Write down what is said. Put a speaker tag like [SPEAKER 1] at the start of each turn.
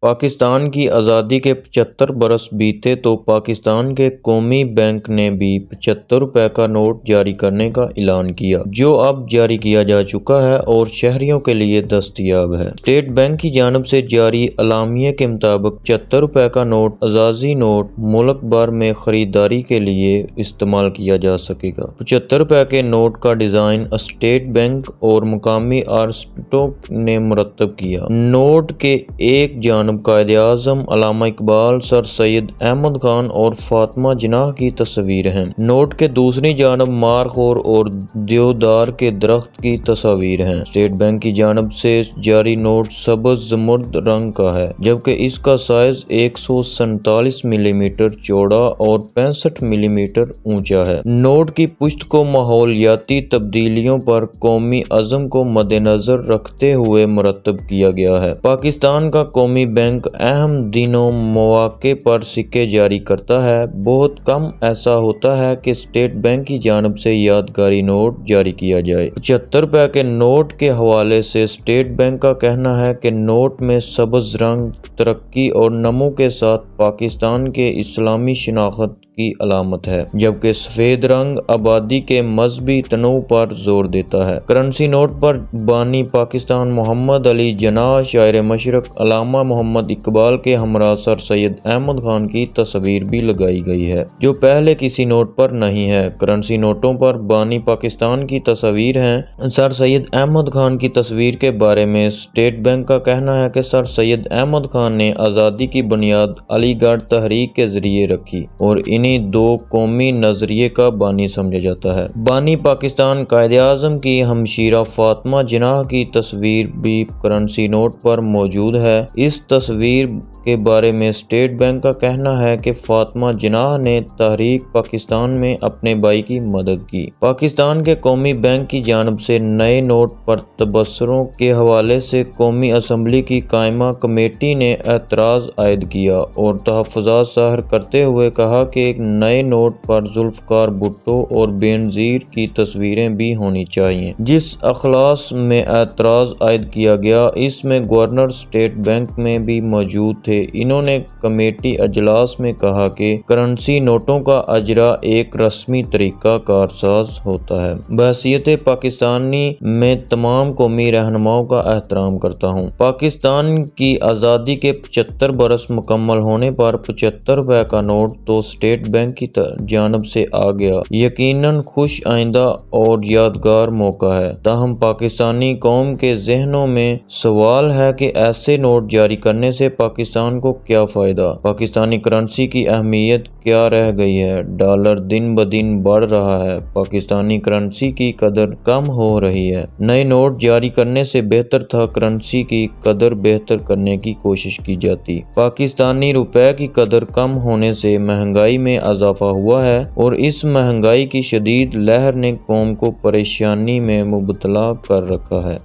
[SPEAKER 1] پاکستان کی آزادی کے 75 برس بیتے تو پاکستان کے قومی بینک نے بھی 75 روپے کا نوٹ جاری کرنے کا اعلان کیا، جو اب جاری کیا جا چکا ہے اور شہریوں کے لیے دستیاب ہے۔ اسٹیٹ بینک کی جانب سے جاری اعلامیے کے مطابق 75 روپے کا نوٹ اعزازی نوٹ ملک بھر میں خریداری کے لیے استعمال کیا جا سکے گا۔ 75 روپے کے نوٹ کا ڈیزائن اسٹیٹ بینک اور مقامی آرٹسٹوں نے مرتب کیا۔ نوٹ کے ایک جانب قائد اعظم علامہ اقبال، سر سید احمد خان اور فاطمہ جناح کی تصویر ہیں۔ نوٹ کے دوسری جانب مار خور اور دیودار کے درخت کی تصاویر ہیں۔ اسٹیٹ بینک کی جانب سے جاری نوٹ سبز زمرد رنگ کا ہے، جبکہ اس کا سائز 147 ملی میٹر چوڑا اور 65 ملی میٹر اونچا ہے۔ نوٹ کی پشت کو ماحولیاتی تبدیلیوں پر قومی عزم کو مد نظر رکھتے ہوئے مرتب کیا گیا ہے۔ پاکستان کا قومی بینک اہم دنوں مواقع پر سکے جاری کرتا ہے۔ بہت کم ایسا ہوتا ہے کہ اسٹیٹ بینک کی جانب سے یادگاری نوٹ جاری کیا جائے۔ 75 روپے کے نوٹ کے حوالے سے اسٹیٹ بینک کا کہنا ہے کہ نوٹ میں سبز رنگ ترقی اور نمو کے ساتھ پاکستان کے اسلامی شناخت کی علامت ہے، جبکہ سفید رنگ آبادی کے مذہبی تنوع پر زور دیتا ہے۔ کرنسی نوٹ پر بانی پاکستان محمد علی جناح، شاعر مشرق علامہ محمد اقبال کے ہمراہ سر سید احمد خان کی تصویر بھی لگائی گئی ہے، جو پہلے کسی نوٹ پر نہیں ہے۔ کرنسی نوٹوں پر بانی پاکستان کی تصاویر ہیں۔ سر سید احمد خان کی تصویر کے بارے میں اسٹیٹ بینک کا کہنا ہے کہ سر سید احمد خان نے آزادی کی بنیاد علی گڑھ تحریک کے ذریعے رکھی اور انہیں دو قومی نظریے کا بانی سمجھا جاتا ہے۔ بانی پاکستان قائد اعظم کی ہمشیرہ فاطمہ جناح کی تصویر بھی کرنسی نوٹ پر موجود ہے۔ اس تصویر کے بارے میں اسٹیٹ بینک کا کہنا ہے کہ فاطمہ جناح نے تحریک پاکستان میں اپنے بھائی کی مدد کی۔ پاکستان کے قومی بینک کی جانب سے نئے نوٹ پر تبصروں کے حوالے سے قومی اسمبلی کی قائمہ کمیٹی نے اعتراض عائد کیا اور تحفظات ظاہر کرتے ہوئے کہا کہ ایک نئے نوٹ پر ذوالفقار بھٹو اور بینظیر کی تصویریں بھی ہونی چاہیے۔ جس اخلاص میں اعتراض عائد کیا گیا، اس میں گورنر اسٹیٹ بینک میں بھی موجود تھے۔ انہوں نے کمیٹی اجلاس میں کہا کہ کرنسی نوٹوں کا اجرا ایک رسمی طریقہ کار ساز ہوتا ہے۔ بحیثیت پاکستانی میں تمام قومی رہنماؤں کا احترام کرتا ہوں۔ پاکستان کی آزادی کے 75 برس مکمل ہونے پر 75 روپے کا نوٹ تو اسٹیٹ بینک کی جانب سے آ گیا، یقیناً خوش آئندہ اور یادگار موقع ہے۔ تاہم پاکستانی قوم کے ذہنوں میں سوال ہے کہ ایسے نوٹ جاری کرنے سے پاکستان کو کیا فائدہ؟ پاکستانی کرنسی کی اہمیت کیا رہ گئی ہے؟ ڈالر دن بدن بڑھ رہا ہے، پاکستانی کرنسی کی قدر کم ہو رہی ہے۔ نئے نوٹ جاری کرنے سے بہتر تھا کرنسی کی قدر بہتر کرنے کی کوشش کی جاتی۔ پاکستانی روپے کی قدر کم ہونے سے مہنگائی میں اضافہ ہوا ہے اور اس مہنگائی کی شدید لہر نے قوم کو پریشانی میں مبتلا کر رکھا ہے۔